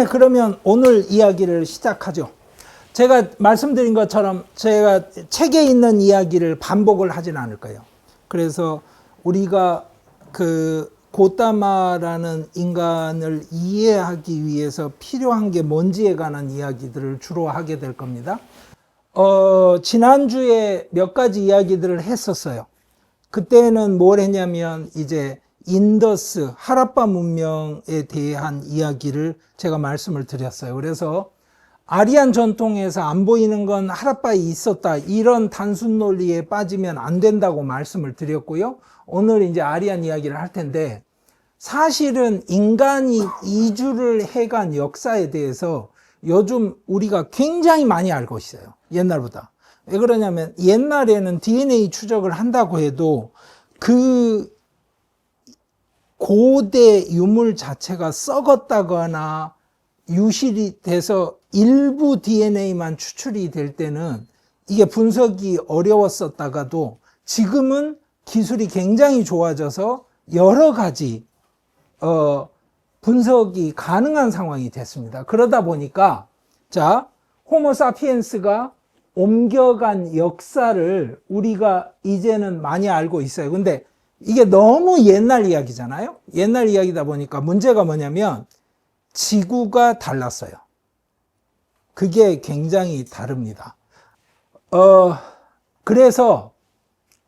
그러면 오늘 이야기를 시작하죠. 제가 말씀드린 것처럼 제가 책에 있는 이야기를 반복을 하진 않을 거예요. 그래서 우리가 그 고타마라는 인간을 이해하기 위해서 필요한 게 뭔지에 관한 이야기들을 주로 하게 될 겁니다. 지난주에 몇 가지 이야기들을 했었어요. 그때는 뭘 했냐면 이제 인더스, 하라파 문명에 대한 이야기를 제가 말씀을 드렸어요. 그래서 아리안 전통에서 안 보이는 건 하라파에 있었다, 이런 단순 논리에 빠지면 안 된다고 말씀을 드렸고요. 오늘 이제 아리안 이야기를 할 텐데, 사실은 인간이 이주를 해간 역사에 대해서 요즘 우리가 굉장히 많이 알고 있어요. 옛날보다. 왜 그러냐면 옛날에는 DNA 추적을 한다고 해도 그 고대 유물 자체가 썩었다거나 유실이 돼서 일부 DNA만 추출이 될 때는 이게 분석이 어려웠었다가도 지금은 기술이 굉장히 좋아져서 여러 가지 분석이 가능한 상황이 됐습니다. 그러다 보니까 자, 호모사피엔스가 옮겨간 역사를 우리가 이제는 많이 알고 있어요. 근데 이게 너무 옛날 이야기잖아요. 옛날 이야기다 보니까 문제가 뭐냐면 지구가 달랐어요. 그게 굉장히 다릅니다. 그래서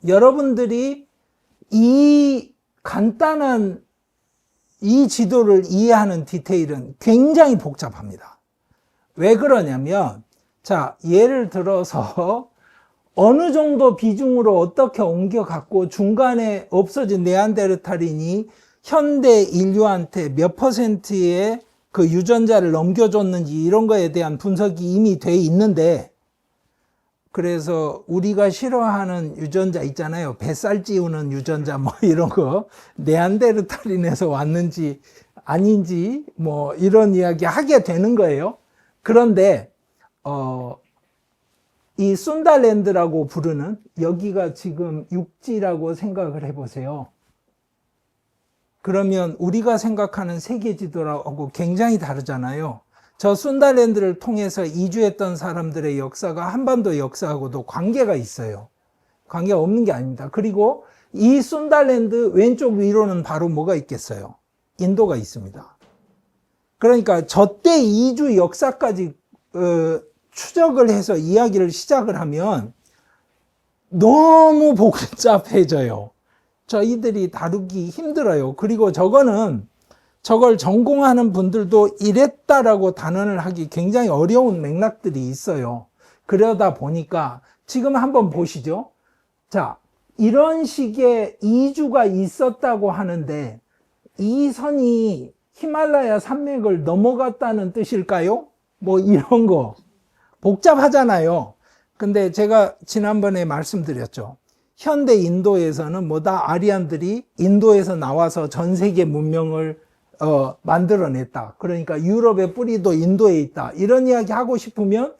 여러분들이 이 간단한 이 지도를 이해하는 디테일은 굉장히 복잡합니다. 왜 그러냐면, 자, 예를 들어서 어느 정도 비중으로 어떻게 옮겨갔고 중간에 없어진 네안데르탈인이 현대 인류한테 몇 퍼센트의 그 유전자를 넘겨줬는지 이런 거에 대한 분석이 이미 돼 있는데, 그래서 우리가 싫어하는 유전자 있잖아요. 뱃살 찌우는 유전자 뭐 이런 거, 네안데르탈인에서 왔는지 아닌지 뭐 이런 이야기 하게 되는 거예요. 그런데 이 순달랜드라고 부르는, 여기가 지금 육지라고 생각을 해보세요. 그러면 우리가 생각하는 세계 지도라고 굉장히 다르잖아요. 저 순달랜드를 통해서 이주했던 사람들의 역사가 한반도 역사하고도 관계가 있어요. 관계가 없는 게 아닙니다. 그리고 이 순달랜드 왼쪽 위로는 바로 뭐가 있겠어요? 인도가 있습니다. 그러니까 저때 이주 역사까지 추적을 해서 이야기를 시작을 하면 너무 복잡해져요. 저희들이 다루기 힘들어요. 그리고 저걸 전공하는 분들도 이랬다라고 단언을 하기 굉장히 어려운 맥락들이 있어요. 그러다 보니까 지금 한번 보시죠. 자, 이런 식의 이주가 있었다고 하는데 이 선이 히말라야 산맥을 넘어갔다는 뜻일까요? 뭐 이런 거 복잡하잖아요. 근데 제가 지난번에 말씀드렸죠. 현대 인도에서는 뭐다, 아리안들이 인도에서 나와서 전 세계 문명을 만들어냈다. 그러니까 유럽의 뿌리도 인도에 있다. 이런 이야기 하고 싶으면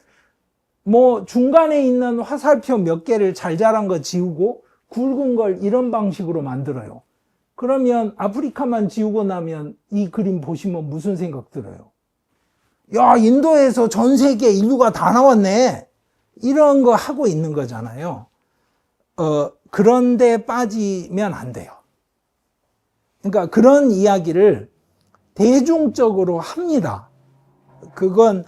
뭐 중간에 있는 화살표 몇 개를 잘 자란 거 지우고 굵은 걸 이런 방식으로 만들어요. 그러면 아프리카만 지우고 나면 이 그림 보시면 무슨 생각 들어요? 야, 인도에서 전 세계 인류가 다 나왔네. 이런 거 하고 있는 거잖아요. 그런데 빠지면 안 돼요. 그러니까 그런 이야기를 대중적으로 합니다. 그건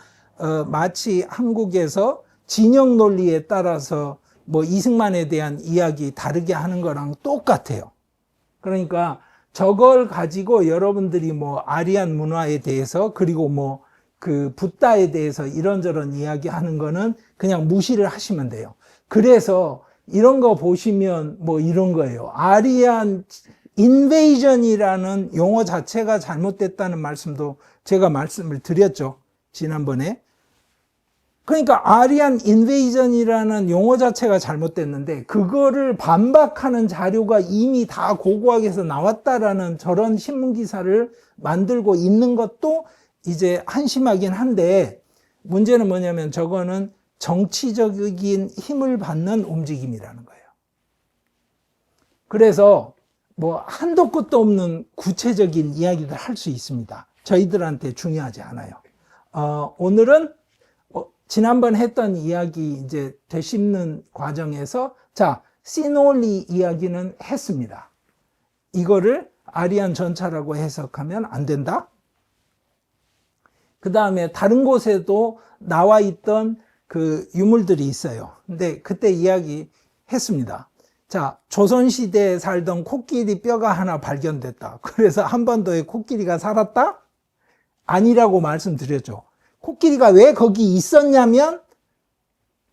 마치 한국에서 진영 논리에 따라서 뭐 이승만에 대한 이야기 다르게 하는 거랑 똑같아요. 그러니까 저걸 가지고 여러분들이 뭐 아리안 문화에 대해서, 그리고 뭐 그 붓다에 대해서 이런저런 이야기 하는 거는 그냥 무시를 하시면 돼요. 그래서 이런 거 보시면 뭐 이런 거예요. 아리안 인베이전이라는 용어 자체가 잘못됐다는 말씀도 제가 말씀을 드렸죠. 지난번에. 그러니까 아리안 인베이전이라는 용어 자체가 잘못됐는데 그거를 반박하는 자료가 이미 다 고고학에서 나왔다라는 저런 신문기사를 만들고 있는 것도 이제 한심하긴 한데, 문제는 뭐냐면 저거는 정치적인 힘을 받는 움직임이라는 거예요. 그래서 뭐 한도 끝도 없는 구체적인 이야기를 할 수 있습니다. 저희들한테 중요하지 않아요. 오늘은 지난번 했던 이야기 이제 되씹는 과정에서 자, 시놀리 이야기는 했습니다. 이거를 아리안 전차라고 해석하면 안 된다. 그 다음에 다른 곳에도 나와 있던 그 유물들이 있어요. 근데 그때 이야기 했습니다. 자, 조선시대에 살던 코끼리 뼈가 하나 발견됐다. 그래서 한반도에 코끼리가 살았다? 아니라고 말씀드렸죠. 코끼리가 왜 거기 있었냐면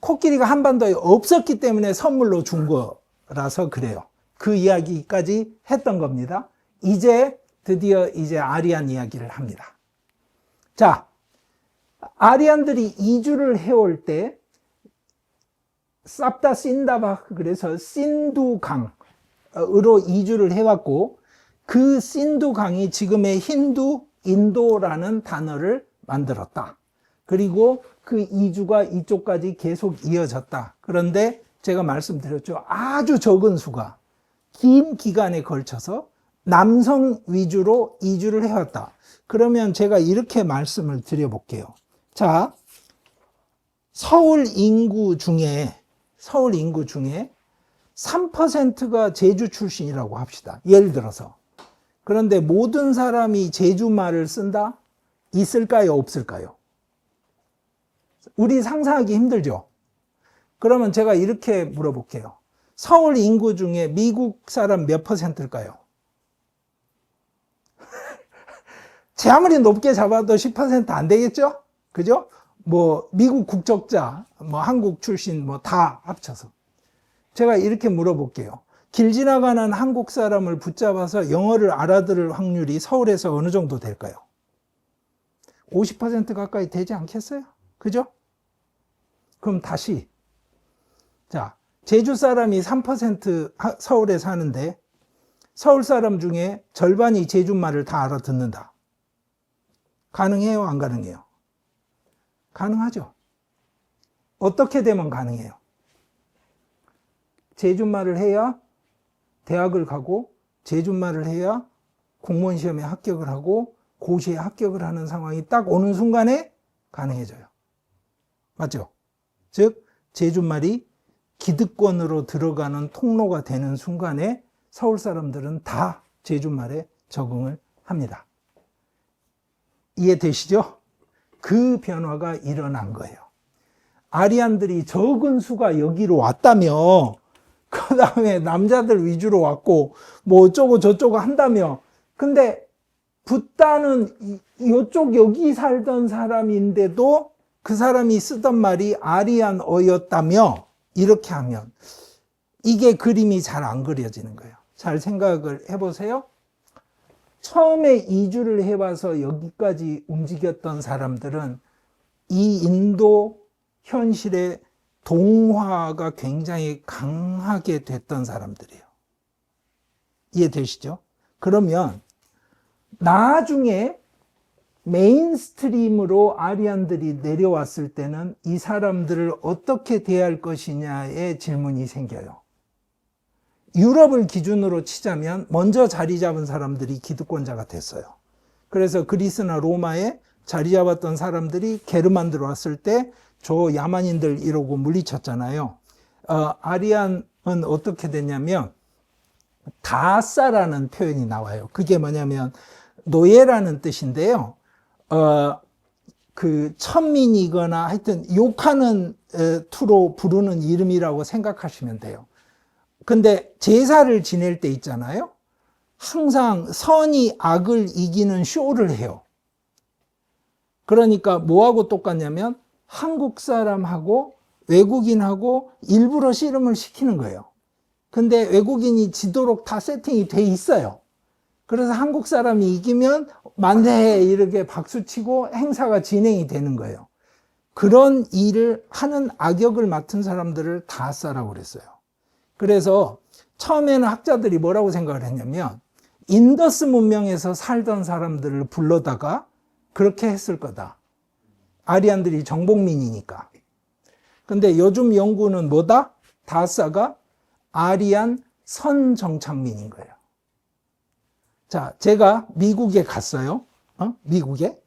코끼리가 한반도에 없었기 때문에 선물로 준 거라서 그래요. 그 이야기까지 했던 겁니다. 이제 드디어 이제 아리안 이야기를 합니다. 자, 아리안들이 이주를 해올 때 쌉다 신다바, 그래서 신두강으로 이주를 해왔고 그 신두강이 지금의 힌두, 인도라는 단어를 만들었다. 그리고 그 이주가 이쪽까지 계속 이어졌다. 그런데 제가 말씀드렸죠. 아주 적은 수가 긴 기간에 걸쳐서 남성 위주로 이주를 해왔다. 그러면 제가 이렇게 말씀을 드려볼게요. 자, 서울 인구 중에 3%가 제주 출신이라고 합시다. 예를 들어서. 그런데 모든 사람이 제주 말을 쓴다? 있을까요? 없을까요? 우리 상상하기 힘들죠? 그러면 제가 이렇게 물어볼게요. 서울 인구 중에 미국 사람 몇 %일까요? 제 아무리 높게 잡아도 10% 안 되겠죠? 그죠? 뭐 미국 국적자, 뭐 한국 출신 뭐 다 합쳐서. 제가 이렇게 물어볼게요. 길 지나가는 한국 사람을 붙잡아서 영어를 알아들을 확률이 서울에서 어느 정도 될까요? 50% 가까이 되지 않겠어요? 그죠? 그럼 다시. 자, 제주 사람이 3% 서울에 사는데 서울 사람 중에 절반이 제주 말을 다 알아듣는다. 가능해요? 안 가능해요? 가능하죠. 어떻게 되면 가능해요? 제주말을 해야 대학을 가고 제주말을 해야 공무원 시험에 합격을 하고 고시에 합격을 하는 상황이 딱 오는 순간에 가능해져요. 맞죠? 즉 제주말이 기득권으로 들어가는 통로가 되는 순간에 서울 사람들은 다 제주말에 적응을 합니다. 이해되시죠? 그 변화가 일어난 거예요. 아리안들이 적은 수가 여기로 왔다며, 그 다음에 남자들 위주로 왔고 뭐 어쩌고 저쩌고 한다며. 근데 붓다는 이쪽 여기 살던 사람인데도 그 사람이 쓰던 말이 아리안어였다며. 이렇게 하면 이게 그림이 잘 안 그려지는 거예요. 잘 생각을 해보세요. 처음에 이주를 해와서 여기까지 움직였던 사람들은 이 인도 현실의 동화가 굉장히 강하게 됐던 사람들이에요. 이해되시죠? 그러면 나중에 메인스트림으로 아리안들이 내려왔을 때는 이 사람들을 어떻게 대할 것이냐의 질문이 생겨요. 유럽을 기준으로 치자면 먼저 자리 잡은 사람들이 기득권자가 됐어요. 그래서 그리스나 로마에 자리 잡았던 사람들이 게르만들 왔을 때 저 야만인들 이러고 물리쳤잖아요. 아리안은 어떻게 됐냐면 다사라는 표현이 나와요. 그게 뭐냐면 노예라는 뜻인데요. 그 천민이거나 하여튼 욕하는 투로 부르는 이름이라고 생각하시면 돼요. 근데 제사를 지낼 때 있잖아요. 항상 선이 악을 이기는 쇼를 해요. 그러니까 뭐하고 똑같냐면 한국 사람하고 외국인하고 일부러 씨름을 시키는 거예요. 근데 외국인이 지도록 다 세팅이 돼 있어요. 그래서 한국 사람이 이기면 만세 이렇게 박수치고 행사가 진행이 되는 거예요. 그런 일을 하는 악역을 맡은 사람들을 다사라고 그랬어요. 그래서 처음에는 학자들이 뭐라고 생각을 했냐면 인더스 문명에서 살던 사람들을 불러다가 그렇게 했을 거다. 아리안들이 정복민이니까. 근데 요즘 연구는 뭐다? 다사가 아리안 선정착민인 거예요. 자, 제가 미국에 갔어요. 미국에.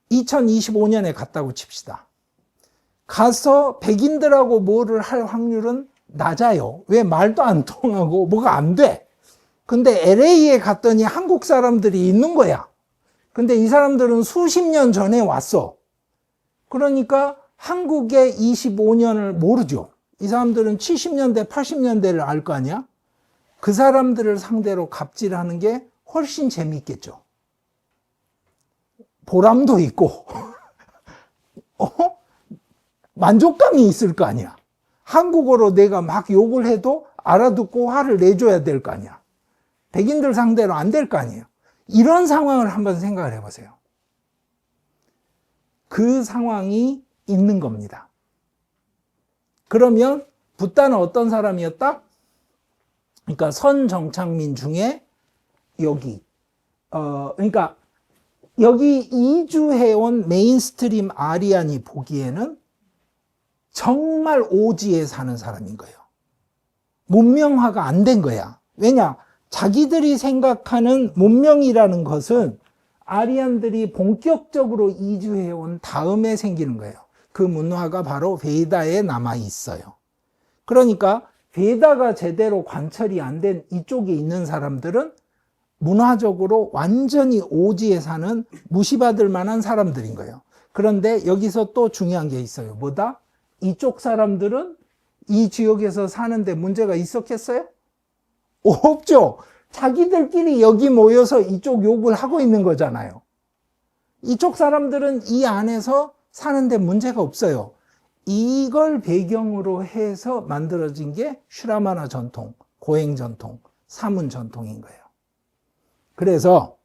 이 2025년에 갔다고 칩시다. 가서 백인들하고 뭐를 할 확률은 낮아요. 왜? 말도 안 통하고 뭐가 안 돼. 근데 LA에 갔더니 한국 사람들이 있는 거야. 근데 이 사람들은 수십 년 전에 왔어. 그러니까 한국의 25년을 모르죠. 이 사람들은 70년대, 80년대를 알 거 아니야? 그 사람들을 상대로 갑질하는 게 훨씬 재미있겠죠. 보람도 있고, 만족감이 있을 거 아니야. 한국어로 내가 막 욕을 해도 알아듣고 화를 내줘야 될 거 아니야. 백인들 상대로 안 될 거 아니에요. 이런 상황을 한번 생각을 해보세요. 그 상황이 있는 겁니다. 그러면 붓다는 어떤 사람이었다? 그러니까 선정착민 중에 여기 그러니까 여기 이주해온 메인스트림 아리안이 보기에는 정말 오지에 사는 사람인 거예요. 문명화가 안 된 거야. 왜냐? 자기들이 생각하는 문명이라는 것은 아리안들이 본격적으로 이주해온 다음에 생기는 거예요. 그 문화가 바로 베다에 남아 있어요. 그러니까 베다가 제대로 관철이 안 된 이쪽에 있는 사람들은 문화적으로 완전히 오지에 사는 무시받을 만한 사람들인 거예요. 그런데 여기서 또 중요한 게 있어요. 뭐다? 이쪽 사람들은 이 지역에서 사는데 문제가 있었겠어요? 없죠. 자기들끼리 여기 모여서 이쪽 욕을 하고 있는 거잖아요. 이쪽 사람들은 이 안에서 사는데 문제가 없어요. 이걸 배경으로 해서 만들어진 게 슈라마나 전통, 고행 전통, 사문 전통인 거예요. 그래서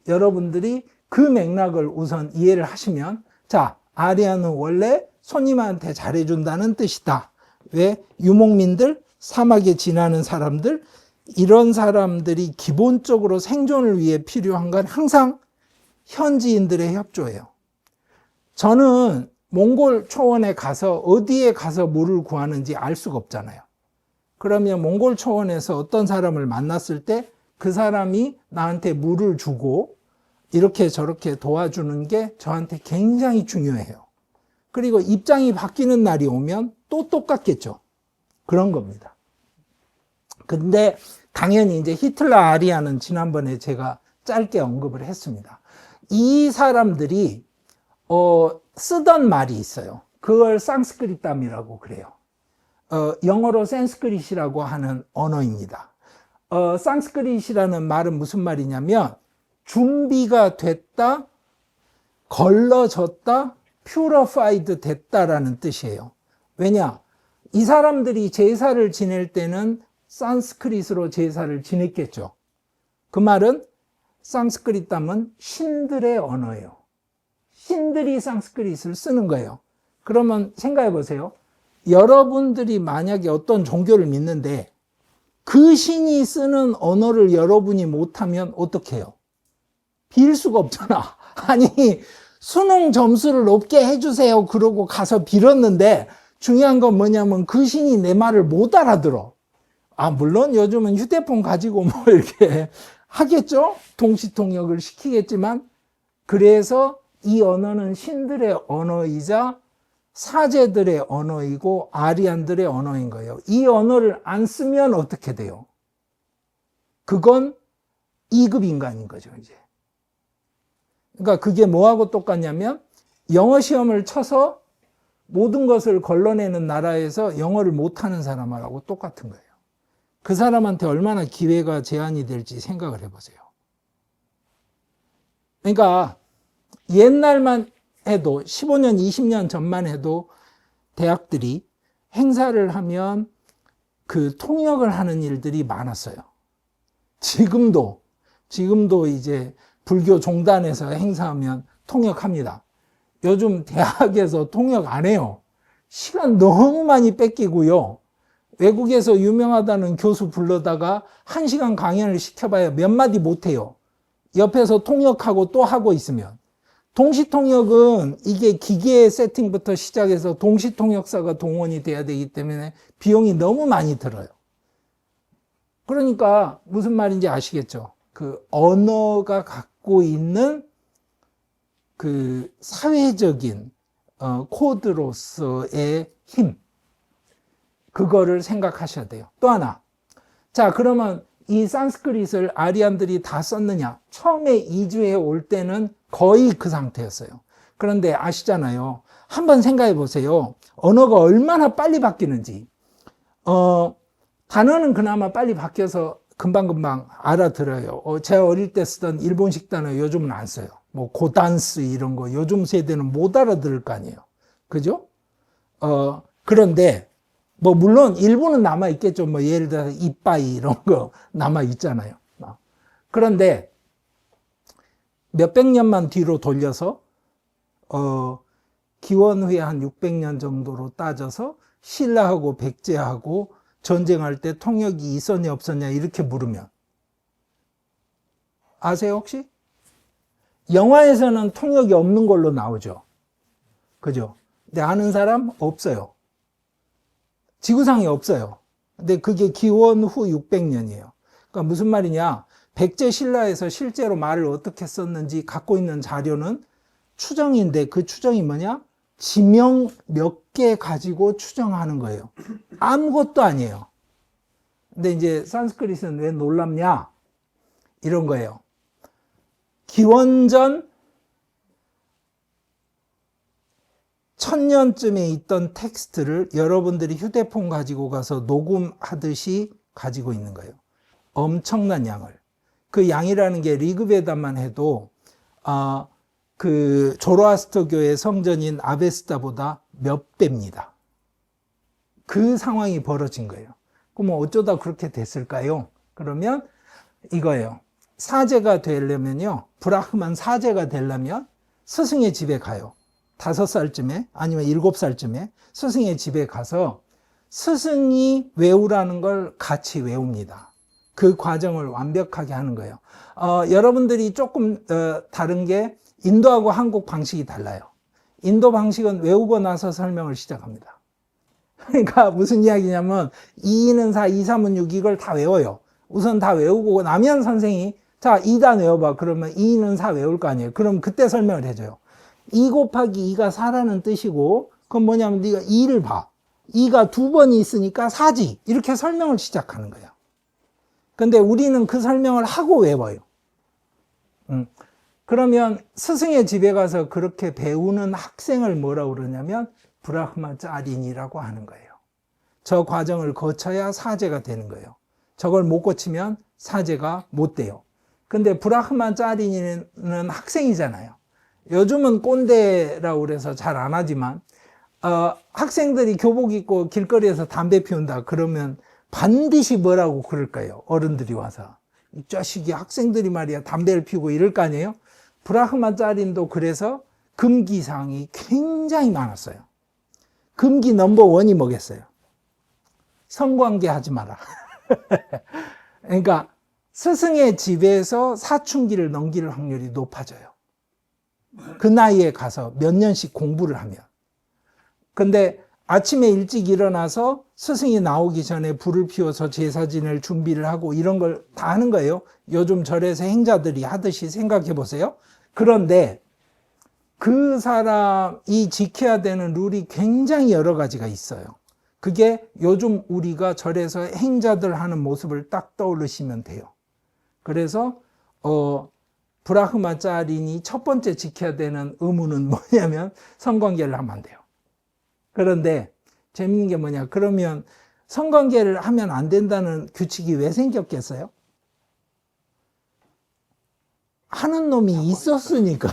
여러분들이 그 맥락을 우선 이해를 하시면, 자, 아리아는 원래 손님한테 잘해준다는 뜻이다. 왜? 유목민들, 사막에 지나는 사람들, 이런 사람들이 기본적으로 생존을 위해 필요한 건 항상 현지인들의 협조예요. 저는 몽골 초원에 가서 어디에 가서 물을 구하는지 알 수가 없잖아요. 그러면 몽골 초원에서 어떤 사람을 만났을 때 그 사람이 나한테 물을 주고 이렇게 저렇게 도와주는 게 저한테 굉장히 중요해요. 그리고 입장이 바뀌는 날이 오면 또 똑같겠죠. 그런 겁니다. 근데 당연히 이제 히틀러 아리아는 지난번에 제가 짧게 언급을 했습니다. 이 사람들이 쓰던 말이 있어요. 그걸 상스크리땀이라고 그래요. 영어로 산스크릿이라고 하는 언어입니다. 상스크릿이라는 말은 무슨 말이냐면 준비가 됐다, 걸러졌다, purified 됐다라는 뜻이에요. 왜냐? 이 사람들이 제사를 지낼 때는 산스크릿으로 제사를 지냈겠죠. 그 말은 상스크리땀은 신들의 언어예요. 신들이 상스크릿을 쓰는 거예요. 그러면 생각해 보세요. 여러분들이 만약에 어떤 종교를 믿는데 그 신이 쓰는 언어를 여러분이 못하면 어떻게 해요? 빌 수가 없잖아. 아니, 수능 점수를 높게 해주세요. 그러고 가서 빌었는데 중요한 건 뭐냐면 그 신이 내 말을 못 알아들어. 물론 요즘은 휴대폰 가지고 뭐 이렇게 하겠죠? 동시통역을 시키겠지만, 그래서 이 언어는 신들의 언어이자 사제들의 언어이고 아리안들의 언어인 거예요. 이 언어를 안 쓰면 어떻게 돼요? 그건 2급 인간인 거죠, 이제. 그러니까 그게 뭐하고 똑같냐면 영어 시험을 쳐서 모든 것을 걸러내는 나라에서 영어를 못하는 사람하고 똑같은 거예요. 그 사람한테 얼마나 기회가 제한이 될지 생각을 해보세요. 그러니까 옛날만 해도 15년, 20년 전만 해도 대학들이 행사를 하면 그 통역을 하는 일들이 많았어요. 지금도 이제 불교 종단에서 행사하면 통역합니다. 요즘 대학에서 통역 안 해요. 시간 너무 많이 뺏기고요. 외국에서 유명하다는 교수 불러다가 1시간 강연을 시켜봐야 몇 마디 못해요. 옆에서 통역하고 또 하고 있으면. 동시통역은 이게 기계 세팅부터 시작해서 동시통역사가 동원이 돼야 되기 때문에 비용이 너무 많이 들어요. 그러니까 무슨 말인지 아시겠죠? 그 언어가 갖고 있는 그 사회적인 코드로서의 힘, 그거를 생각하셔야 돼요. 또 하나, 자 그러면 이 산스크릿을 아리안들이 다 썼느냐? 처음에 이주해 올 때는 거의 그 상태였어요. 그런데 아시잖아요. 한번 생각해 보세요. 언어가 얼마나 빨리 바뀌는지. 단어는 그나마 빨리 바뀌어서 금방금방 알아들어요. 제가 어릴 때 쓰던 일본식 단어 요즘은 안 써요. 뭐 고단스 이런 거 요즘 세대는 못 알아들을 거 아니에요. 그죠? 그런데 뭐 물론 일본은 남아 있겠죠. 뭐 예를 들어서 이빠이 이런 거 남아 있잖아요. 그런데 몇백 년만 뒤로 돌려서 기원 후에 한 600년 정도로 따져서 신라하고 백제하고 전쟁할 때 통역이 있었냐 없었냐 이렇게 물으면 아세요 혹시? 영화에서는 통역이 없는 걸로 나오죠. 그죠? 근데 아는 사람 없어요. 지구상에 없어요. 근데 그게 기원 후 600년이에요. 그러니까 무슨 말이냐? 백제 신라에서 실제로 말을 어떻게 썼는지 갖고 있는 자료는 추정인데 그 추정이 뭐냐? 지명 몇 개 가지고 추정하는 거예요. 아무것도 아니에요. 근데 이제 산스크릿은 왜 놀랍냐? 이런 거예요. 기원전 1000년쯤에 있던 텍스트를 여러분들이 휴대폰 가지고 가서 녹음하듯이 가지고 있는 거예요. 엄청난 양을. 그 양이라는 게 리그베다만 해도 그 조로아스터교의 성전인 아베스다보다 몇 배입니다. 그 상황이 벌어진 거예요. 그럼 어쩌다 그렇게 됐을까요? 그러면 이거예요. 사제가 되려면요, 브라흐만 사제가 되려면 스승의 집에 가요. 5살쯤에 아니면 7살쯤에 스승의 집에 가서 스승이 외우라는 걸 같이 외웁니다. 그 과정을 완벽하게 하는 거예요. 여러분들이 조금 다른 게 인도하고 한국 방식이 달라요. 인도 방식은 외우고 나서 설명을 시작합니다. 그러니까 무슨 이야기냐면 2는 4, 2, 3은 6 이걸 다 외워요. 우선 다 외우고 나면 선생이 자 2단 외워봐. 그러면 2는 4 외울 거 아니에요. 그럼 그때 설명을 해줘요. 2 곱하기 2가 4라는 뜻이고 그건 뭐냐면 네가 2를 봐. 2가 2번이 있으니까 4지. 이렇게 설명을 시작하는 거예요. 근데 우리는 그 설명을 하고 외워요. 그러면 스승의 집에 가서 그렇게 배우는 학생을 뭐라고 그러냐면 브라흐마짜린이라고 하는 거예요. 저 과정을 거쳐야 사제가 되는 거예요. 저걸 못 거치면 사제가 못 돼요. 근데 브라흐마짜린이는 학생이잖아요. 요즘은 꼰대라고 그래서 잘 안 하지만 학생들이 교복 입고 길거리에서 담배 피운다 그러면 반드시 뭐라고 그럴 거예요. 어른들이 와서 이 자식이 학생들이 말이야 담배를 피우고 이럴 거 아니에요. 브라흐마짜린도 그래서 금기사항이 굉장히 많았어요. 금기 넘버1이 뭐겠어요? 성관계 하지 마라. 그러니까 스승의 집에서 사춘기를 넘길 확률이 높아져요. 그 나이에 가서 몇 년씩 공부를 하면. 근데 아침에 일찍 일어나서 스승이 나오기 전에 불을 피워서 제사 지낼 준비를 하고 이런 걸 다 하는 거예요. 요즘 절에서 행자들이 하듯이 생각해 보세요. 그런데 그 사람이 지켜야 되는 룰이 굉장히 여러 가지가 있어요. 그게 요즘 우리가 절에서 행자들 하는 모습을 딱 떠올리시면 돼요. 그래서 브라흐마짜린이 첫 번째 지켜야 되는 의무는 뭐냐면 성관계를 하면 안 돼요. 그런데 재밌는 게 뭐냐, 그러면 성관계를 하면 안 된다는 규칙이 왜 생겼겠어요? 하는 놈이 있었으니까.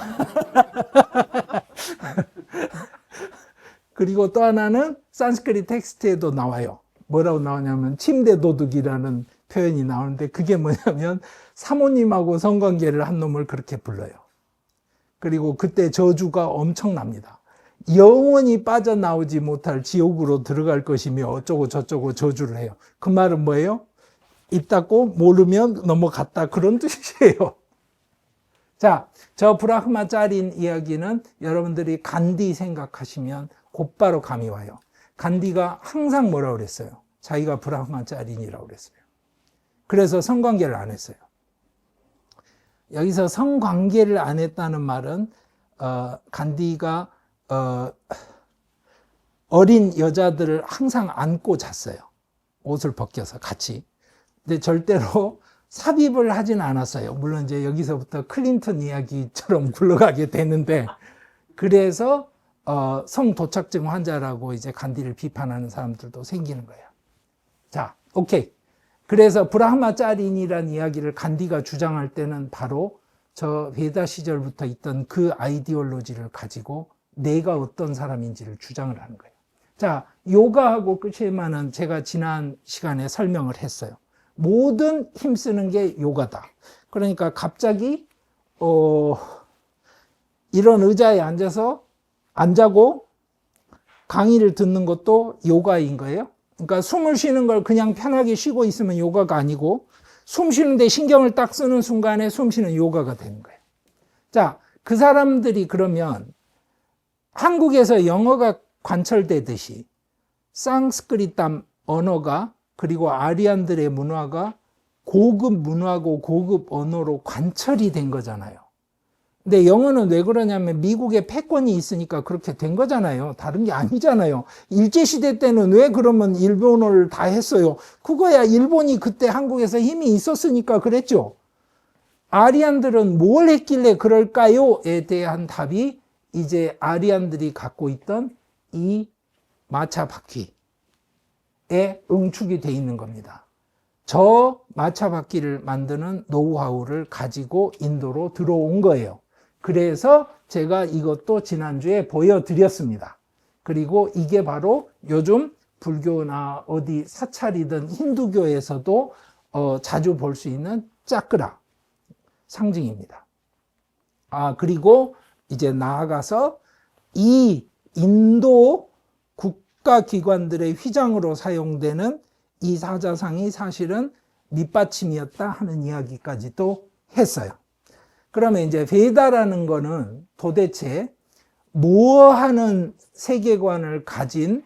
그리고 또 하나는 산스크릿 텍스트에도 나와요. 뭐라고 나오냐면 침대 도둑이라는 표현이 나오는데 그게 뭐냐면 사모님하고 성관계를 한 놈을 그렇게 불러요. 그리고 그때 저주가 엄청납니다. 영원히 빠져나오지 못할 지옥으로 들어갈 것이며 어쩌고 저쩌고 저주를 해요. 그 말은 뭐예요? 입 닫고 모르면 넘어갔다 그런 뜻이에요. 자, 저 브라흐마짜린 이야기는 여러분들이 간디 생각하시면 곧바로 감이 와요. 간디가 항상 뭐라고 그랬어요? 자기가 브라흐마짜린이라고 그랬어요. 그래서 성관계를 안 했어요. 여기서 성관계를 안 했다는 말은 간디가 어린 여자들을 항상 안고 잤어요. 옷을 벗겨서 같이. 근데 절대로 삽입을 하진 않았어요. 물론 이제 여기서부터 클린턴 이야기처럼 굴러가게 되는데, 그래서 성도착증 환자라고 이제 간디를 비판하는 사람들도 생기는 거예요. 자, 오케이. 그래서 브라흐마짜린이라는 이야기를 간디가 주장할 때는 바로 저 베다 시절부터 있던 그 아이디올로지를 가지고 내가 어떤 사람인지를 주장을 하는 거예요. 자, 요가하고 끝이면은 제가 지난 시간에 설명을 했어요. 모든 힘쓰는 게 요가다. 그러니까 갑자기 이런 의자에 앉아고 강의를 듣는 것도 요가인 거예요. 그러니까 숨을 쉬는 걸 그냥 편하게 쉬고 있으면 요가가 아니고, 숨 쉬는데 신경을 딱 쓰는 순간에 숨 쉬는 요가가 되는 거예요. 자, 그 사람들이 그러면 한국에서 영어가 관철되듯이 상스크리트 언어가, 그리고 아리안들의 문화가 고급 문화고 고급 언어로 관철이 된 거잖아요. 근데 영어는 왜 그러냐면 미국에 패권이 있으니까 그렇게 된 거잖아요. 다른 게 아니잖아요. 일제시대 때는 왜 그러면 일본어를 다 했어요? 그거야 일본이 그때 한국에서 힘이 있었으니까 그랬죠. 아리안들은 뭘 했길래 그럴까요?에 대한 답이 이제 아리안들이 갖고 있던 이 마차 바퀴에 응축이 돼 있는 겁니다. 저 마차 바퀴를 만드는 노하우를 가지고 인도로 들어온 거예요. 그래서 제가 이것도 지난주에 보여드렸습니다. 그리고 이게 바로 요즘 불교나 어디 사찰이든 힌두교에서도 자주 볼 수 있는 짜크라 상징입니다. 그리고 이제 나아가서 이 인도 국가기관들의 휘장으로 사용되는 이 사자상이 사실은 밑받침이었다 하는 이야기까지도 했어요. 그러면 이제 베다라는 거는 도대체 뭐 하는 세계관을 가진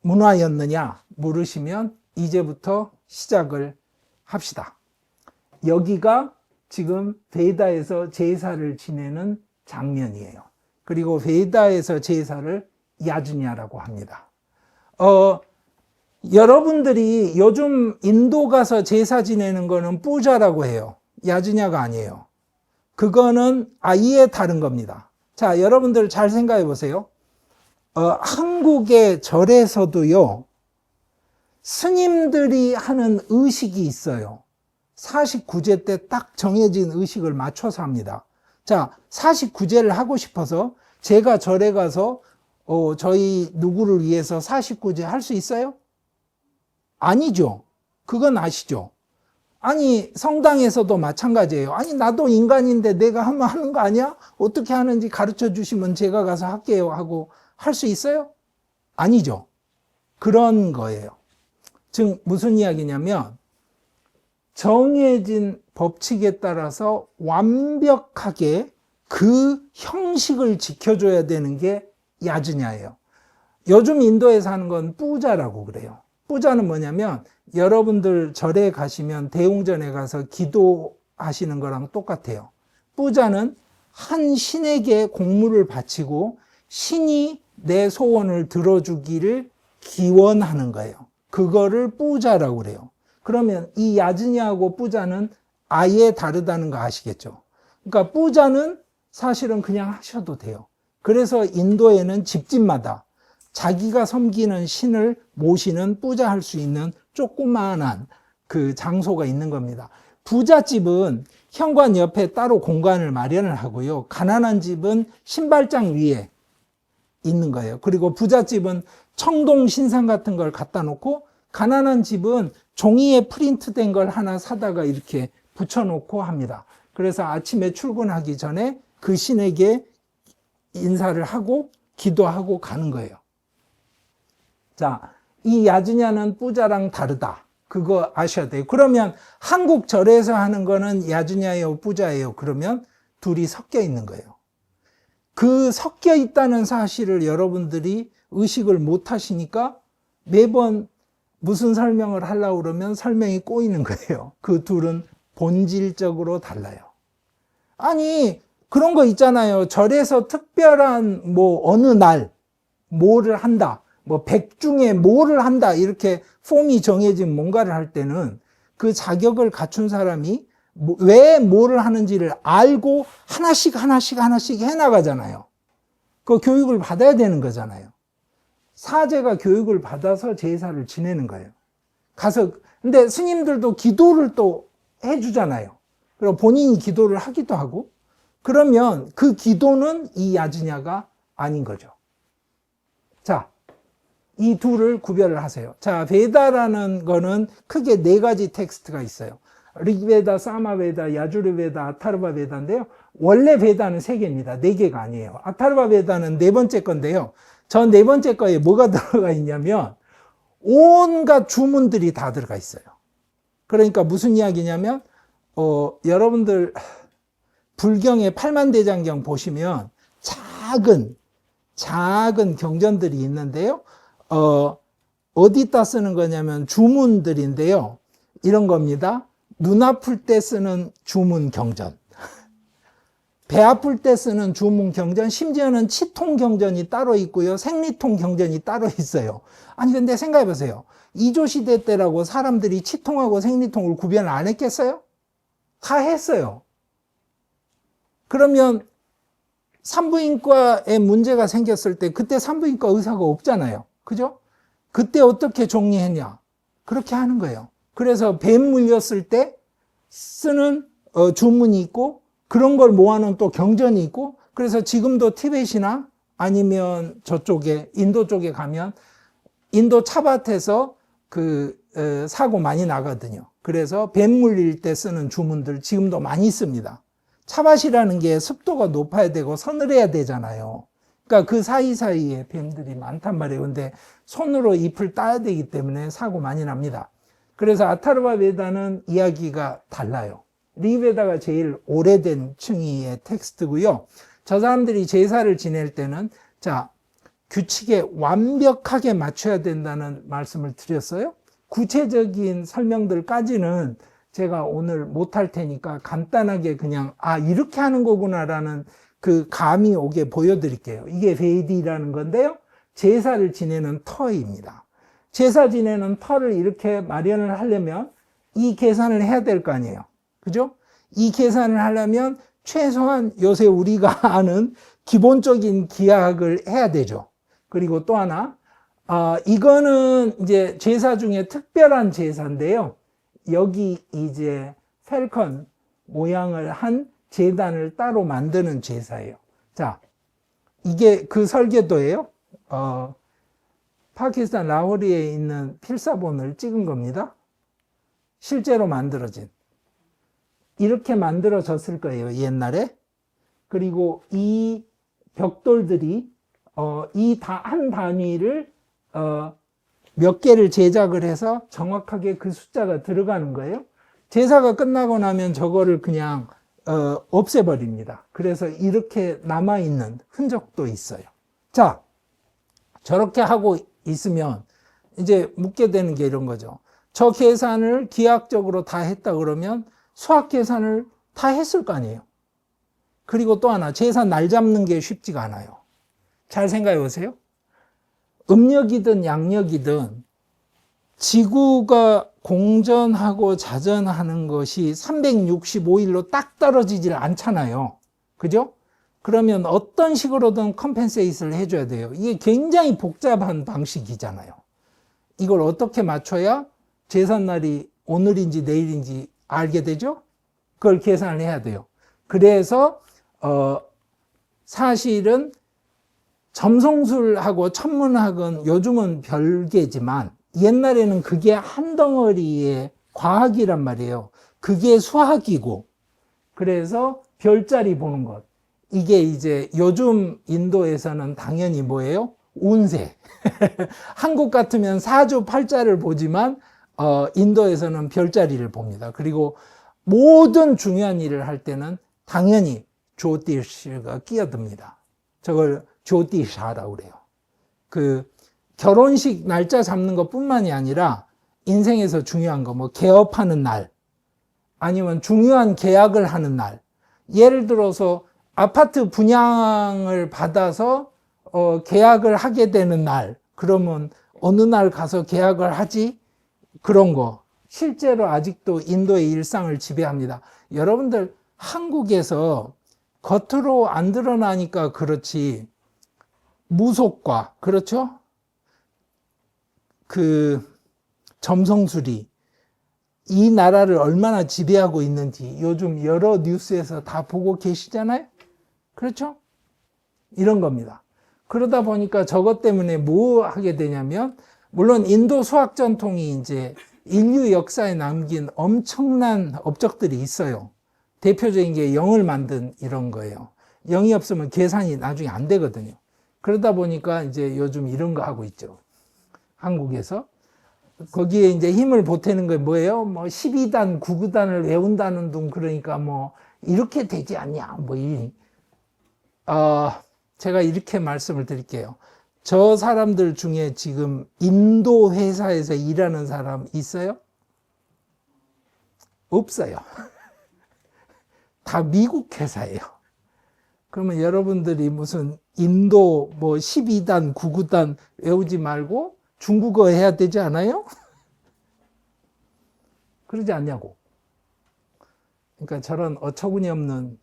문화였느냐 물으시면 이제부터 시작을 합시다. 여기가 지금 베다에서 제사를 지내는 장면이에요. 그리고 베다에서 제사를 야주냐라고 합니다. 여러분들이 요즘 인도 가서 제사 지내는 거는 뿌자라고 해요. 야주냐가 아니에요. 그거는 아예 다른 겁니다. 자, 여러분들 잘 생각해 보세요. 한국의 절에서도요, 스님들이 하는 의식이 있어요. 49제 때 딱 정해진 의식을 맞춰서 합니다. 자, 49제를 하고 싶어서 제가 절에 가서 저희 누구를 위해서 49제 할 수 있어요? 아니죠. 그건 아시죠? 아니, 성당에서도 마찬가지예요. 아니, 나도 인간인데 내가 하면 하는 거 아니야? 어떻게 하는지 가르쳐 주시면 제가 가서 할게요 하고 할 수 있어요? 아니죠. 그런 거예요. 즉 무슨 이야기냐면 정해진 법칙에 따라서 완벽하게 그 형식을 지켜줘야 되는 게 야주냐예요. 요즘 인도에서 하는 건 뿌자라고 그래요. 뿌자는 뭐냐면 여러분들 절에 가시면 대웅전에 가서 기도하시는 거랑 똑같아요. 뿌자는 한 신에게 공물을 바치고 신이 내 소원을 들어주기를 기원하는 거예요. 그거를 뿌자라고 그래요. 그러면 이 야즈냐하고 뿌자는 아예 다르다는 거 아시겠죠? 그러니까 뿌자는 사실은 그냥 하셔도 돼요. 그래서 인도에는 집집마다 자기가 섬기는 신을 모시는 뿌자할 수 있는 조그마한 그 장소가 있는 겁니다. 부잣집은 현관 옆에 따로 공간을 마련을 하고요. 가난한 집은 신발장 위에 있는 거예요. 그리고 부잣집은 청동 신상 같은 걸 갖다 놓고, 가난한 집은 종이에 프린트된 걸 하나 사다가 이렇게 붙여놓고 합니다. 그래서 아침에 출근하기 전에 그 신에게 인사를 하고 기도하고 가는 거예요. 자, 이 야주냐는 뿌자랑 다르다. 그거 아셔야 돼요. 그러면 한국 절에서 하는 거는 야주냐예요, 뿌자예요? 그러면 둘이 섞여 있는 거예요. 그 섞여 있다는 사실을 여러분들이 의식을 못 하시니까 매번 무슨 설명을 하려고 그러면 설명이 꼬이는 거예요. 그 둘은 본질적으로 달라요. 아니, 그런 거 있잖아요. 절에서 특별한 뭐 어느 날 뭐를 한다. 뭐 100 중에 뭐를 한다. 이렇게 폼이 정해진 뭔가를 할 때는 그 자격을 갖춘 사람이 왜 뭐를 하는지를 알고 하나씩 해나가잖아요. 그 교육을 받아야 되는 거잖아요. 사제가 교육을 받아서 제사를 지내는 거예요. 가서, 근데 스님들도 기도를 또 해주잖아요. 그리고 본인이 기도를 하기도 하고, 그러면 그 기도는 이 야지냐가 아닌 거죠. 자, 이 둘을 구별을 하세요. 자, 베다라는 거는 크게 4가지 텍스트가 있어요. 릭베다, 사마베다, 야주르베다, 아타르바 베다인데요. 원래 베다는 3개입니다. 4개가 아니에요. 아타르바 베다는 4번째 건데요. 저 4번째 거에 뭐가 들어가 있냐면 온갖 주문들이 다 들어가 있어요. 그러니까 무슨 이야기냐면 여러분들 불경의 팔만대장경 보시면 작은 경전들이 있는데요. 어디다 쓰는 거냐면 주문들인데요. 이런 겁니다. 눈 아플 때 쓰는 주문 경전, 배 아플 때 쓰는 주문 경전, 심지어는 치통 경전이 따로 있고요. 생리통 경전이 따로 있어요. 아니 근데 생각해 보세요. 이조시대 때라고 사람들이 치통하고 생리통을 구별 안 했겠어요? 다 했어요. 그러면 산부인과에 문제가 생겼을 때 그때 산부인과 의사가 없잖아요. 그죠? 그때 어떻게 정리했냐? 그렇게 하는 거예요. 그래서 뱀 물렸을 때 쓰는 주문이 있고 그런 걸 모아놓은 또 경전이 있고, 그래서 지금도 티벳이나 아니면 저쪽에 인도 쪽에 가면 인도 차밭에서 사고 많이 나거든요. 그래서 뱀 물릴 때 쓰는 주문들 지금도 많이 씁니다. 차밭이라는 게 습도가 높아야 되고 서늘해야 되잖아요. 그러니까 그 사이사이에 뱀들이 많단 말이에요. 근데 손으로 잎을 따야 되기 때문에 사고 많이 납니다. 그래서 아타르바 베다는 이야기가 달라요. 리베다가 제일 오래된 층위의 텍스트고요. 저 사람들이 제사를 지낼 때는 자, 규칙에 완벽하게 맞춰야 된다는 말씀을 드렸어요. 구체적인 설명들까지는 제가 오늘 못할 테니까 간단하게 그냥 이렇게 하는 거구나라는 그 감이 오게 보여드릴게요. 이게 베이디라는 건데요. 제사를 지내는 터입니다. 제사 지내는 터를 이렇게 마련을 하려면 이 계산을 해야 될 거 아니에요. 그죠? 이 계산을 하려면 최소한 요새 우리가 아는 기본적인 기하학을 해야 되죠. 그리고 또 하나, 이거는 이제 제사 중에 특별한 제사인데요. 여기 이제 펠컨 모양을 한 제단을 따로 만드는 제사예요. 자, 이게 그 설계도예요. 파키스탄 라호리에 있는 필사본을 찍은 겁니다. 실제로 만들어진. 이렇게 만들어졌을 거예요, 옛날에. 그리고 이 벽돌들이 이 한 단위를 몇 개를 제작을 해서 정확하게 그 숫자가 들어가는 거예요. 제사가 끝나고 나면 저거를 그냥 없애버립니다. 그래서 이렇게 남아있는 흔적도 있어요. 자, 저렇게 하고 있으면 이제 묻게 되는 게 이런 거죠. 저 계산을 기하학적으로 다 했다 그러면 수학 계산을 다 했을 거 아니에요. 그리고 또 하나, 제사 날 잡는 게 쉽지가 않아요. 잘 생각해 보세요. 음력이든 양력이든 지구가 공전하고 자전하는 것이 365일로 딱 떨어지질 않잖아요. 그죠? 그러면 어떤 식으로든 컴펜세이트를 해줘야 돼요. 이게 굉장히 복잡한 방식이잖아요. 이걸 어떻게 맞춰야 제삿날이 오늘인지 내일인지 알게 되죠? 그걸 계산을 해야 돼요. 그래서 사실은 점성술하고 천문학은 요즘은 별개지만 옛날에는 그게 한 덩어리의 과학이란 말이에요. 그게 수학이고, 그래서 별자리 보는 것. 이게 이제 요즘 인도에서는 당연히 뭐예요? 운세. 한국 같으면 사주 팔자를 보지만 인도에서는 별자리를 봅니다. 그리고 모든 중요한 일을 할 때는 당연히 조티시가 끼어듭니다. 저걸 조티샤라고 그래요. 그 결혼식 날짜 잡는 것뿐만이 아니라 인생에서 중요한 거, 뭐 개업하는 날, 아니면 중요한 계약을 하는 날. 예를 들어서 아파트 분양을 받아서 계약을 하게 되는 날, 그러면 어느 날 가서 계약을 하지? 그런 거. 실제로 아직도 인도의 일상을 지배합니다. 여러분들 한국에서 겉으로 안 드러나니까 그렇지, 무속과, 그렇죠? 그 점성술이 이 나라를 얼마나 지배하고 있는지 요즘 여러 뉴스에서 다 보고 계시잖아요? 그렇죠? 이런 겁니다. 그러다 보니까 저것 때문에 뭐 하게 되냐면, 물론 인도 수학 전통이 이제 인류 역사에 남긴 엄청난 업적들이 있어요. 대표적인 게 0을 만든 이런 거예요. 0이 없으면 계산이 나중에 안 되거든요. 그러다 보니까 이제 요즘 이런 거 하고 있죠. 한국에서. 거기에 이제 힘을 보태는 게 뭐예요? 뭐 12단, 9구단을 외운다는 둥, 그러니까 뭐 이렇게 되지 않냐, 뭐 제가 이렇게 말씀을 드릴게요. 저 사람들 중에 지금 인도 회사에서 일하는 사람 있어요? 없어요. 다 미국 회사예요. 그러면 여러분들이 무슨 인도 뭐 12단, 9구단 외우지 말고 중국어 해야 되지 않아요? 그러지 않냐고. 그러니까 저런 어처구니 없는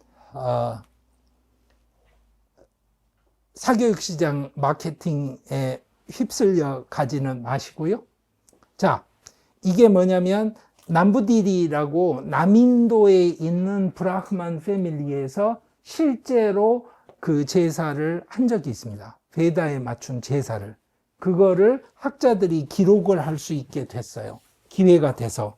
사교육 시장 마케팅에 휩쓸려 가지는 마시고요. 자, 이게 뭐냐면 남부디리라고 남인도에 있는 브라흐만 패밀리에서 실제로 그 제사를 한 적이 있습니다. 베다에 맞춘 제사를. 그거를 학자들이 기록을 할 수 있게 됐어요. 기회가 돼서.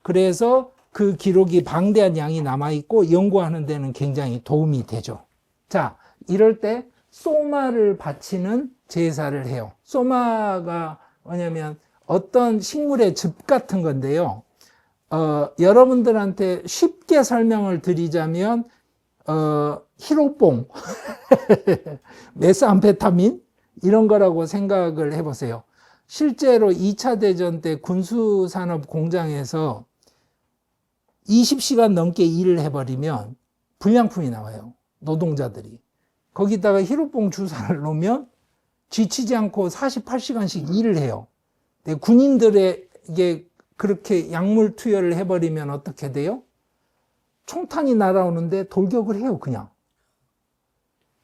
그래서 그 기록이 방대한 양이 남아있고 연구하는 데는 굉장히 도움이 되죠. 자, 이럴 때 소마를 바치는 제사를 해요. 소마가 뭐냐면 어떤 식물의 즙 같은 건데요. 여러분들한테 쉽게 설명을 드리자면 히로뽕, 메스암페타민 이런 거라고 생각을 해보세요. 실제로 2차 대전 때 군수산업 공장에서 20시간 넘게 일을 해버리면 불량품이 나와요. 노동자들이. 거기다가 히로뽕 주사를 놓으면 지치지 않고 48시간씩 일을 해요. 근데 군인들에게 그렇게 약물 투여를 해버리면 어떻게 돼요? 총탄이 날아오는데 돌격을 해요, 그냥.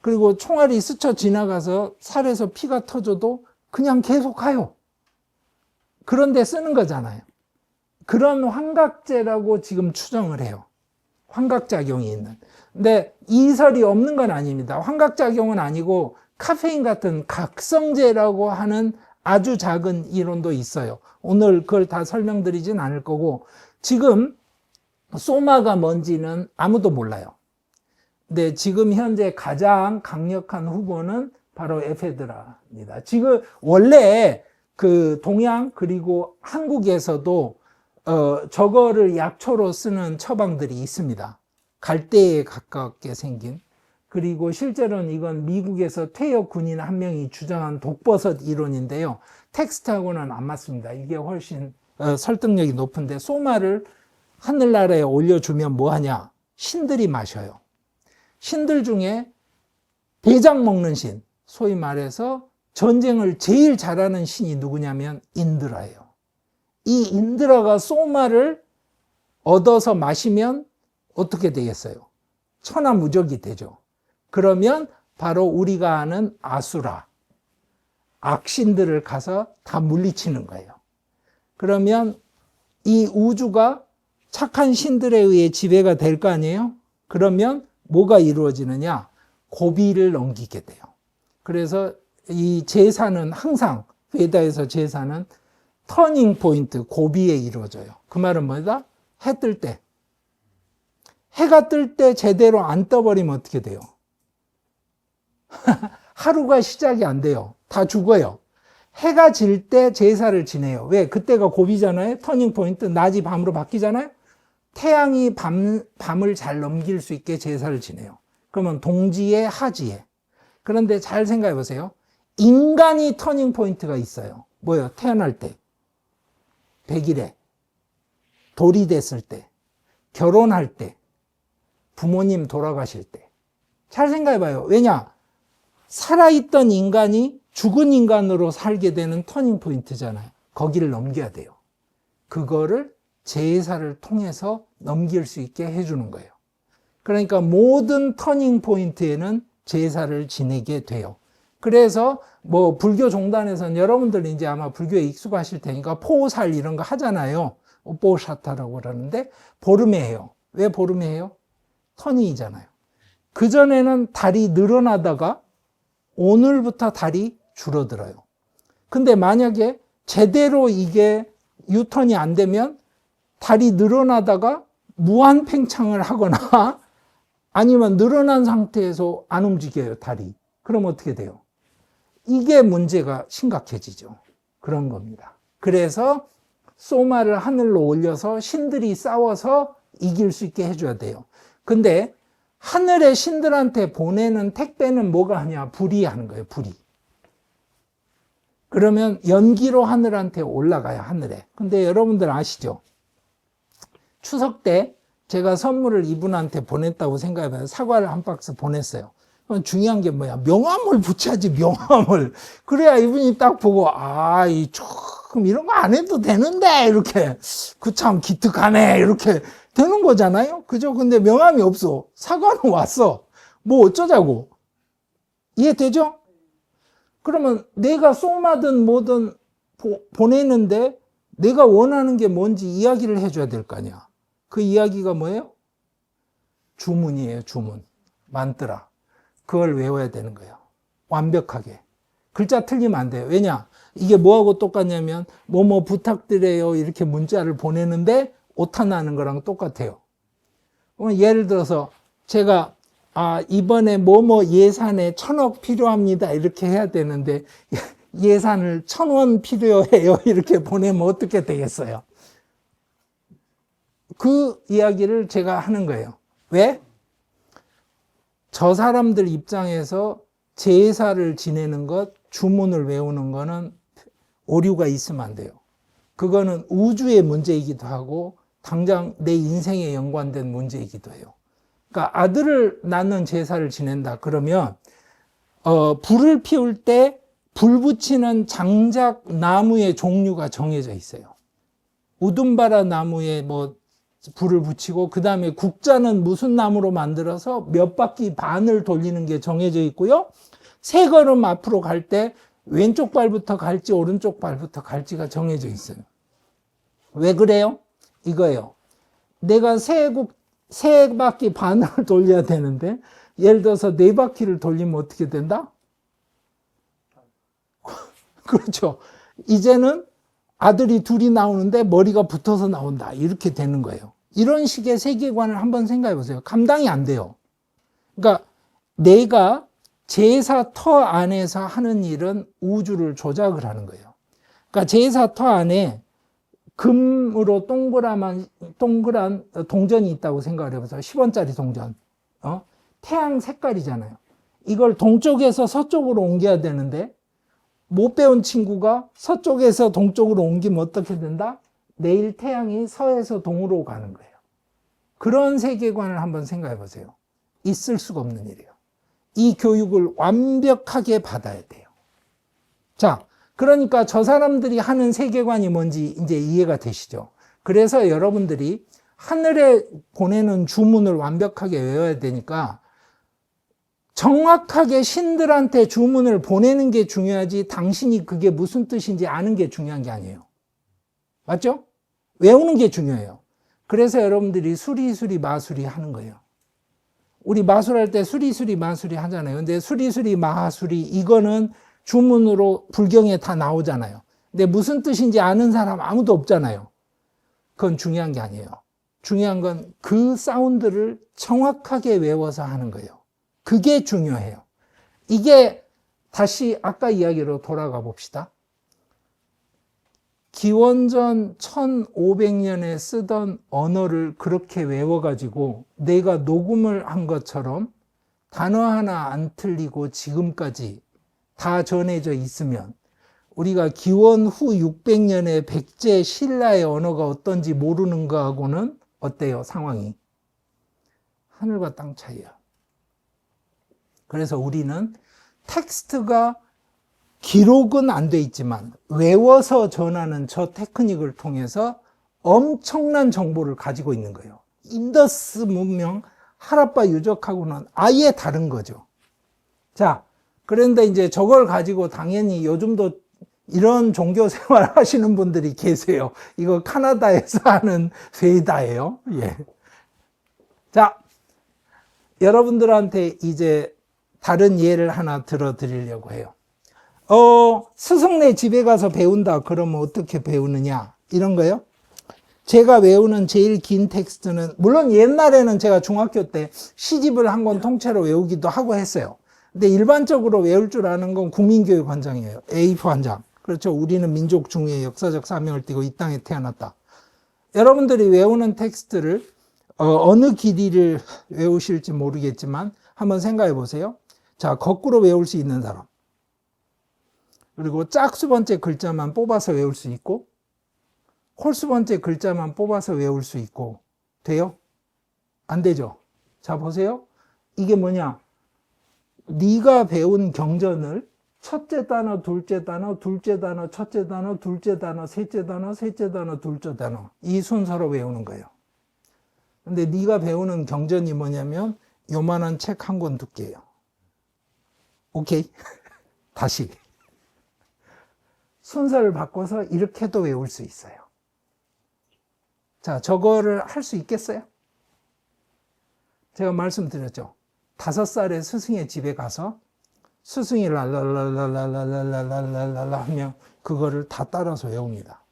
그리고 총알이 스쳐 지나가서 살에서 피가 터져도 그냥 계속 가요. 그런데 쓰는 거잖아요. 그런 환각제라고 지금 추정을 해요. 환각작용이 있는. 근데 이설이 없는 건 아닙니다. 환각작용은 아니고 카페인 같은 각성제라고 하는 아주 작은 이론도 있어요. 오늘 그걸 다 설명드리진 않을 거고, 지금 소마가 뭔지는 아무도 몰라요. 근데 지금 현재 가장 강력한 후보는 바로 에페드라입니다. 지금 원래 그 동양 그리고 한국에서도 저거를 약초로 쓰는 처방들이 있습니다. 갈대에 가깝게 생긴. 그리고 실제로는 이건 미국에서 퇴역 군인 한 명이 주장한 독버섯 이론인데요. 텍스트하고는 안 맞습니다. 이게 훨씬 설득력이 높은데, 소마를 하늘나라에 올려주면 뭐하냐? 신들이 마셔요. 신들 중에 대장 먹는 신, 소위 말해서 전쟁을 제일 잘하는 신이 누구냐면 인드라예요. 이 인드라가 소마를 얻어서 마시면 어떻게 되겠어요? 천하무적이 되죠. 그러면 바로 우리가 아는 아수라, 악신들을 가서 다 물리치는 거예요. 그러면 이 우주가 착한 신들에 의해 지배가 될 거 아니에요? 그러면 뭐가 이루어지느냐? 고비를 넘기게 돼요. 그래서 이 제사는 항상, 베다에서 제사는 터닝 포인트, 고비에 이루어져요. 그 말은 뭐다? 해 뜰 때. 해가 뜰 때 제대로 안 떠버리면 어떻게 돼요? 하루가 시작이 안 돼요. 다 죽어요. 해가 질 때 제사를 지내요. 왜? 그때가 고비잖아요. 터닝 포인트, 낮이 밤으로 바뀌잖아요. 태양이 밤을 잘 넘길 수 있게 제사를 지내요. 그러면 동지에 하지에. 그런데 잘 생각해 보세요. 인간이 터닝 포인트가 있어요. 뭐예요? 태어날 때, 100일에, 돌이 됐을 때, 결혼할 때, 부모님 돌아가실 때. 잘 생각해봐요. 왜냐? 살아있던 인간이 죽은 인간으로 살게 되는 터닝 포인트잖아요. 거기를 넘겨야 돼요. 그거를 제사를 통해서 넘길 수 있게 해주는 거예요. 그러니까 모든 터닝 포인트에는 제사를 지내게 돼요. 그래서 뭐 불교 종단에서는 여러분들 이제 아마 불교에 익숙하실 테니까 포살 이런 거 하잖아요. 오뽀샤타라고 그러는데 보름에 해요. 왜 보름에 해요? 터닝이잖아요. 그전에는 달이 늘어나다가 오늘부터 달이 줄어들어요. 근데 만약에 제대로 이게 유턴이 안 되면 달이 늘어나다가 무한 팽창을 하거나 아니면 늘어난 상태에서 안 움직여요, 달이. 그럼 어떻게 돼요? 이게 문제가 심각해지죠. 그런 겁니다. 그래서 소마를 하늘로 올려서 신들이 싸워서 이길 수 있게 해줘야 돼요. 근데 하늘의 신들한테 보내는 택배는 뭐가 하냐? 불이 하는 거예요, 불이. 그러면 연기로 하늘한테 올라가요, 하늘에. 근데 여러분들 아시죠? 추석 때 제가 선물을 이분한테 보냈다고 생각해봐요. 사과를 한 박스 보냈어요. 중요한 게 뭐야? 명함을 붙여야지, 명함을. 그래야 이분이 딱 보고, 조금 이런 거 안 해도 되는데, 이렇게. 그 참 기특하네, 이렇게 되는 거잖아요? 그죠? 근데 명함이 없어. 사과는 왔어. 뭐 어쩌자고. 이해되죠? 그러면 내가 쏘마든 뭐든 보내는데 내가 원하는 게 뭔지 이야기를 해줘야 될 거 아니야. 그 이야기가 뭐예요? 주문이에요, 주문. 만뜨라. 그걸 외워야 되는 거예요. 완벽하게. 글자 틀리면 안 돼요. 왜냐? 이게 뭐하고 똑같냐면 뭐뭐 부탁드려요 이렇게 문자를 보내는데 오타 나는 거랑 똑같아요. 그러면 예를 들어서 제가 이번에 뭐뭐 예산에 1,000억 필요합니다 이렇게 해야 되는데 예산을 1,000원 필요해요 이렇게 보내면 어떻게 되겠어요? 그 이야기를 제가 하는 거예요. 왜? 저 사람들 입장에서 제사를 지내는 것, 주문을 외우는 거는 오류가 있으면 안 돼요. 그거는 우주의 문제이기도 하고 당장 내 인생에 연관된 문제이기도 해요. 그러니까 아들을 낳는 제사를 지낸다 그러면 불을 피울 때 불 붙이는 장작 나무의 종류가 정해져 있어요. 우둠바라 나무에 뭐 불을 붙이고 그 다음에 국자는 무슨 나무로 만들어서 몇 바퀴 반을 돌리는 게 정해져 있고요. 세 걸음 앞으로 갈 때 왼쪽 발부터 갈지 오른쪽 발부터 갈지가 정해져 있어요. 왜 그래요? 이거예요. 내가 세 바퀴 반을 돌려야 되는데 예를 들어서 4바퀴를 돌리면 어떻게 된다? 그렇죠. 이제는 아들이 둘이 나오는데 머리가 붙어서 나온다. 이렇게 되는 거예요. 이런 식의 세계관을 한번 생각해 보세요. 감당이 안 돼요. 그러니까 내가 제사터 안에서 하는 일은 우주를 조작을 하는 거예요. 그러니까 제사터 안에 금으로 동그란 동전이 있다고 생각을 해보세요. 10원짜리 동전. 태양 색깔이잖아요. 이걸 동쪽에서 서쪽으로 옮겨야 되는데 못 배운 친구가 서쪽에서 동쪽으로 옮기면 어떻게 된다? 내일 태양이 서에서 동으로 가는 거예요. 그런 세계관을 한번 생각해 보세요. 있을 수가 없는 일이에요. 이 교육을 완벽하게 받아야 돼요. 자, 그러니까 저 사람들이 하는 세계관이 뭔지 이제 이해가 되시죠? 그래서 여러분들이 하늘에 보내는 주문을 완벽하게 외워야 되니까 정확하게 신들한테 주문을 보내는 게 중요하지 당신이 그게 무슨 뜻인지 아는 게 중요한 게 아니에요. 맞죠? 외우는 게 중요해요. 그래서 여러분들이 수리수리 마수리 하는 거예요. 우리 마술할 때 수리수리 마수리 하잖아요. 근데 수리수리 마수리 이거는 주문으로 불경에 다 나오잖아요. 근데 무슨 뜻인지 아는 사람 아무도 없잖아요. 그건 중요한 게 아니에요. 중요한 건 그 사운드를 정확하게 외워서 하는 거예요. 그게 중요해요. 이게 다시 아까 이야기로 돌아가 봅시다. 기원전 1500년에 쓰던 언어를 그렇게 외워가지고 내가 녹음을 한 것처럼 단어 하나 안 틀리고 지금까지 다 전해져 있으면 우리가 기원 후 600년에 백제 신라의 언어가 어떤지 모르는 거하고는 어때요, 상황이? 하늘과 땅 차이야. 그래서 우리는 텍스트가 기록은 안 돼 있지만 외워서 전하는 저 테크닉을 통해서 엄청난 정보를 가지고 있는 거예요. 인더스 문명, 하라파 유적하고는 아예 다른 거죠. 자, 그런데 이제 저걸 가지고 당연히 요즘도 이런 종교 생활 하시는 분들이 계세요. 이거 카나다에서 하는 베이다예요. 예. 자, 여러분들한테 이제 다른 예를 하나 들어 드리려고 해요. 스승네 집에 가서 배운다. 그러면 어떻게 배우느냐? 이런 거요. 제가 외우는 제일 긴 텍스트는, 물론 옛날에는 제가 중학교 때 시집을 한 권 통째로 외우기도 하고 했어요. 근데 일반적으로 외울 줄 아는 건 국민교육 한 장이에요. A4 한 장. 그렇죠. 우리는 민족 중의 역사적 사명을 띠고 이 땅에 태어났다. 여러분들이 외우는 텍스트를 어느 길이를 외우실지 모르겠지만 한번 생각해 보세요. 자, 거꾸로 외울 수 있는 사람. 그리고 짝수 번째 글자만 뽑아서 외울 수 있고 홀수 번째 글자만 뽑아서 외울 수 있고 돼요? 안 되죠? 자, 보세요. 이게 뭐냐? 네가 배운 경전을 첫째 단어, 둘째 단어, 둘째 단어, 첫째 단어, 둘째 단어, 셋째 단어, 셋째 단어, 둘째 단어 이 순서로 외우는 거예요. 근데 네가 배우는 경전이 뭐냐면 요만한 책 한 권 두께예요. 오케이? 다시. 순서를 바꿔서 이렇게도 외울 수 있어요. 자, 저거를 할 수 있겠어요? 제가 말씀드렸죠. 5살에 스승의 집에 가서 스승이 랄랄랄랄랄랄랄랄랄랄라 하면 그거를 다 따라서 외웁니다.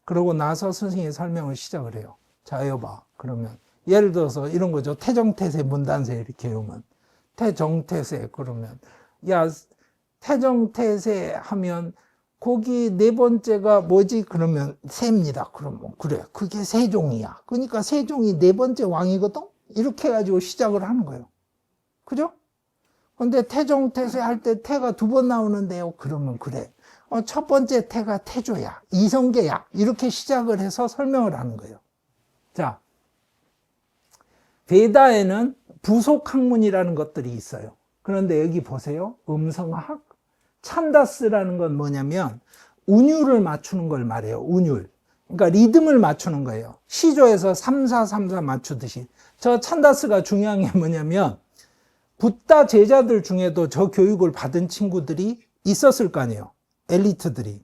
그러고 나서 스승이 설명을 시작을 해요. 자, 여봐. 그러면 예를 들어서 이런 거죠. 태정태세 문단세 이렇게 외우면 태정태세 그러면 야 태정태세 하면 거기 네 번째가 뭐지? 그러면 세입니다. 그러면 그래 그게 세종이야. 그러니까 세종이 네 번째 왕이거든? 이렇게 해가지고 시작을 하는 거예요. 그죠? 근데 태종태세 할 때 태가 2번 나오는데요. 그러면 그래 첫 번째 태가 태조야. 이성계야. 이렇게 시작을 해서 설명을 하는 거예요. 자, 베다에는 부속 학문이라는 것들이 있어요. 그런데 여기 보세요. 음성학, 찬다스라는 건 뭐냐면 운율을 맞추는 걸 말해요. 운율. 그러니까 리듬을 맞추는 거예요. 시조에서 3, 4, 3, 4 맞추듯이. 저 찬다스가 중요한 게 뭐냐면 붓다 제자들 중에도 저 교육을 받은 친구들이 있었을 거 아니에요. 엘리트들이.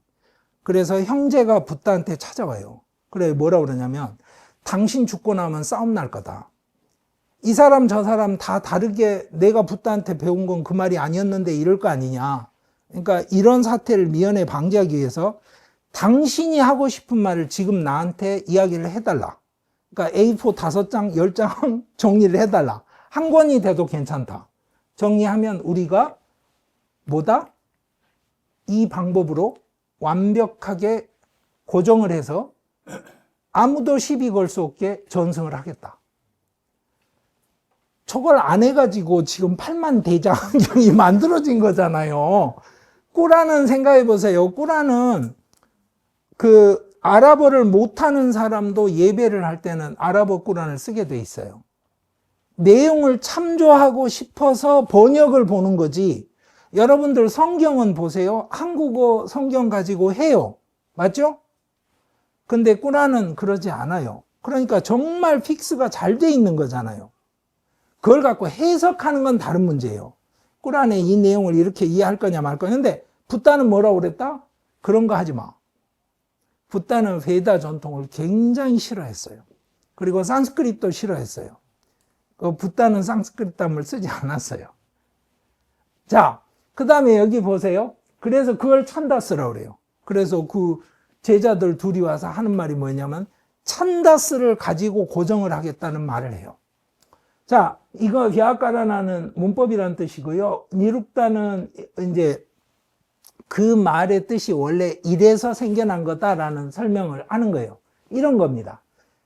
그래서 형제가 붓다한테 찾아와요. 그래 뭐라 그러냐면 당신 죽고 나면 싸움 날 거다. 이 사람 저 사람 다 다르게 내가 붓다한테 배운 건 그 말이 아니었는데 이럴 거 아니냐. 그러니까 이런 사태를 미연에 방지하기 위해서 당신이 하고 싶은 말을 지금 나한테 이야기를 해달라. 그러니까 A4 5장, 10장 정리를 해달라. 한 권이 돼도 괜찮다. 정리하면 우리가 뭐다? 이 방법으로 완벽하게 고정을 해서 아무도 시비 걸 수 없게 전승을 하겠다. 저걸 안 해가지고 지금 8만 대장경이 만들어진 거잖아요. 꾸란은 생각해 보세요. 꾸란은 그 아랍어를 못하는 사람도 예배를 할 때는 아랍어 꾸란을 쓰게 돼 있어요. 내용을 참조하고 싶어서 번역을 보는 거지. 여러분들 성경은 보세요. 한국어 성경 가지고 해요. 맞죠? 근데 꾸란은 그러지 않아요. 그러니까 정말 픽스가 잘 돼 있는 거잖아요. 그걸 갖고 해석하는 건 다른 문제예요. 꾸란에 이 내용을 이렇게 이해할 거냐 말 거냐. 근데 붓다는 뭐라고 그랬다? 그런 거 하지 마. 붓다는 베다 전통을 굉장히 싫어했어요. 그리고 산스크릿도 싫어했어요. 붓다는 산스크릿 단어를 쓰지 않았어요. 자, 그 다음에 여기 보세요. 그래서 그걸 찬다스라고 그래요. 그래서 그 제자들 둘이 와서 하는 말이 뭐냐면 찬다스를 가지고 고정을 하겠다는 말을 해요. 자, 이거 비아까라나는 문법이라는 뜻이고요. 니룩다는 이제 그 말의 뜻이 원래 이래서 생겨난 거다라는 설명을 하는 거예요. 이런 겁니다.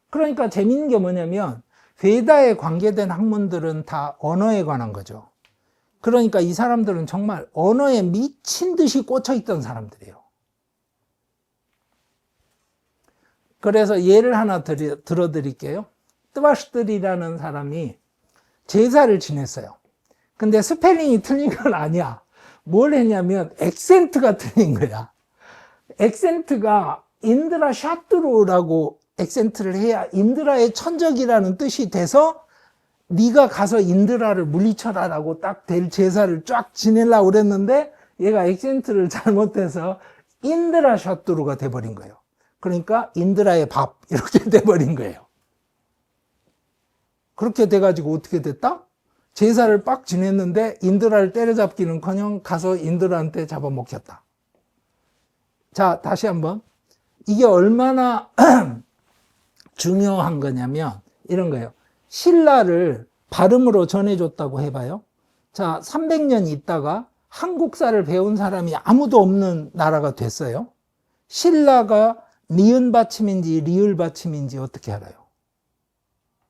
그러니까 재밌는 게 뭐냐면 베다에 관계된 학문들은 다 언어에 관한 거죠. 그러니까 이 사람들은 정말 언어에 미친 듯이 꽂혀 있던 사람들이에요. 그래서 예를 하나 들어드릴게요. 뜨바시들이라는 사람이 제사를 지냈어요. 근데 스펠링이 틀린 건 아니야. 뭘 했냐면 액센트가 틀린 거야. 액센트가 인드라 샤뚜루라고 액센트를 해야 인드라의 천적이라는 뜻이 돼서 네가 가서 인드라를 물리쳐라라고 딱 될 제사를 쫙 지내려고 그랬는데 얘가 액센트를 잘못해서 인드라 샤뚜루가 돼버린 거예요. 그러니까 인드라의 밥 이렇게 돼버린 거예요. 그렇게 돼가지고 어떻게 됐다? 제사를 빡 지냈는데 인드라를 때려잡기는커녕 가서 인드라한테 잡아먹혔다. 자, 다시 한번. 이게 얼마나 중요한 거냐면 이런 거예요. 신라를 발음으로 전해줬다고 해봐요. 자, 300년 있다가 한국사를 배운 사람이 아무도 없는 나라가 됐어요. 신라가 니은 받침인지 리을 받침인지 어떻게 알아요?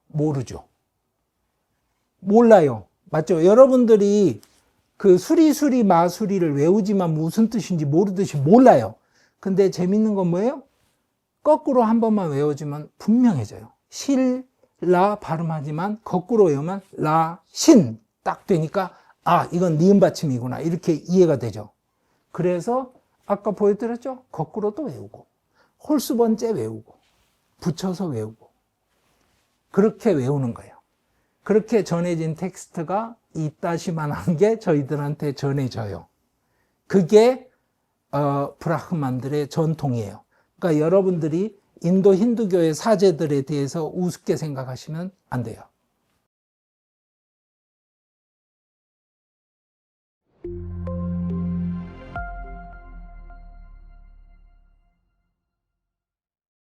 모르죠. 몰라요. 맞죠? 여러분들이 그 수리수리 마수리를 외우지만 무슨 뜻인지 모르듯이 몰라요. 근데 재밌는 건 뭐예요? 거꾸로 한 번만 외워주면 분명해져요. 실라 발음하지만 거꾸로 외우면 라신 딱 되니까 아, 이건 니은 받침이구나 이렇게 이해가 되죠. 그래서 아까 보여드렸죠? 거꾸로도 외우고 홀수번째 외우고 붙여서 외우고 그렇게 외우는 거예요. 그렇게 전해진 텍스트가 이따시만한 게 저희들한테 전해져요. 그게 브라흐만들의 전통이에요. 그러니까 여러분들이 인도 힌두교의 사제들에 대해서 우습게 생각하시면 안 돼요.